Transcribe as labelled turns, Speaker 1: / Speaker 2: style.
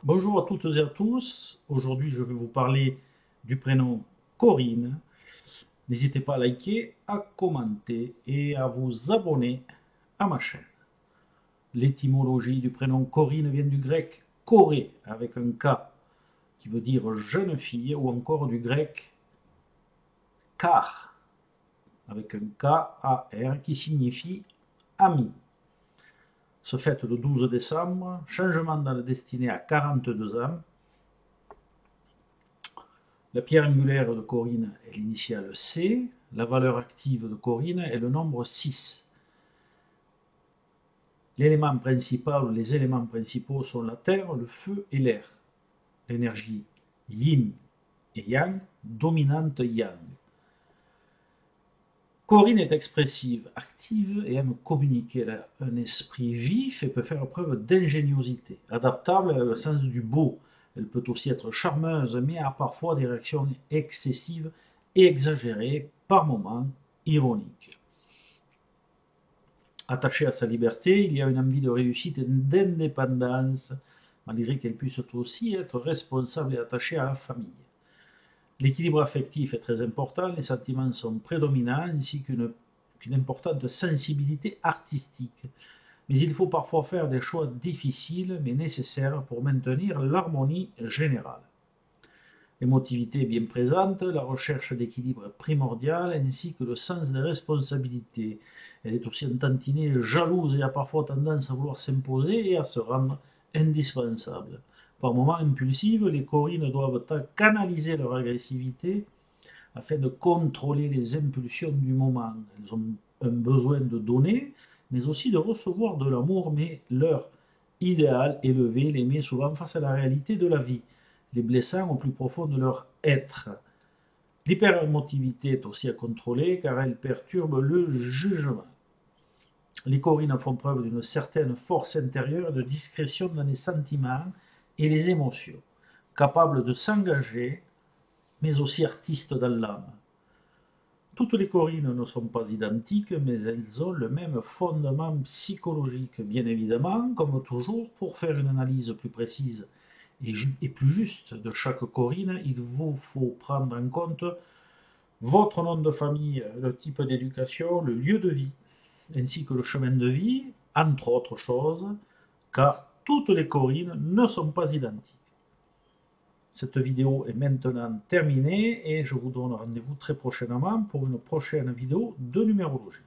Speaker 1: Bonjour à toutes et à tous. Aujourd'hui, je vais vous parler du prénom Corinne. N'hésitez pas à liker, à commenter et à vous abonner à ma chaîne. L'étymologie du prénom Corinne vient du grec Corée avec un K qui veut dire jeune fille ou encore du grec Kar avec un K-A-R qui signifie ami. Ce fête le 12 décembre, changement dans la destinée à 42 ans. La pierre angulaire de Corinne est l'initiale C. La valeur active de Corinne est le nombre 6. L'élément principal, les éléments principaux sont la terre, le feu et l'air. L'énergie yin et yang, dominante yang. Corinne est expressive, active et aime communiquer. Elle a un esprit vif et peut faire preuve d'ingéniosité. Adaptable, elle a le sens du beau. Elle peut aussi être charmeuse, mais a parfois des réactions excessives et exagérées, par moments ironiques. Attachée à sa liberté, il y a une envie de réussite et d'indépendance, malgré qu'elle puisse aussi être responsable et attachée à la famille. L'équilibre affectif est très important, les sentiments sont prédominants, ainsi qu'une importante sensibilité artistique. Mais il faut parfois faire des choix difficiles, mais nécessaires pour maintenir l'harmonie générale. L'émotivité est bien présente, la recherche d'équilibre est primordiale, ainsi que le sens des responsabilités. Elle est aussi entantinée, jalouse et a parfois tendance à vouloir s'imposer et à se rendre indispensable. Par moments impulsives, les Corines doivent canaliser leur agressivité afin de contrôler les impulsions du moment. Elles ont un besoin de donner, mais aussi de recevoir de l'amour, mais leur idéal élevé les met souvent face à la réalité de la vie, les blessant au plus profond de leur être. L'hyperémotivité est aussi à contrôler car elle perturbe le jugement. Les Corines font preuve d'une certaine force intérieure et de discrétion dans les sentiments et les émotions, capables de s'engager, mais aussi artistes dans l'âme. Toutes les Corines ne sont pas identiques, mais elles ont le même fondement psychologique. Bien évidemment, comme toujours, pour faire une analyse plus précise et plus juste de chaque Corine, il vous faut prendre en compte votre nom de famille, le type d'éducation, le lieu de vie, ainsi que le chemin de vie, entre autres choses, car toutes les Corines ne sont pas identiques. Cette vidéo est maintenant terminée et je vous donne rendez-vous très prochainement pour une prochaine vidéo de numérologie.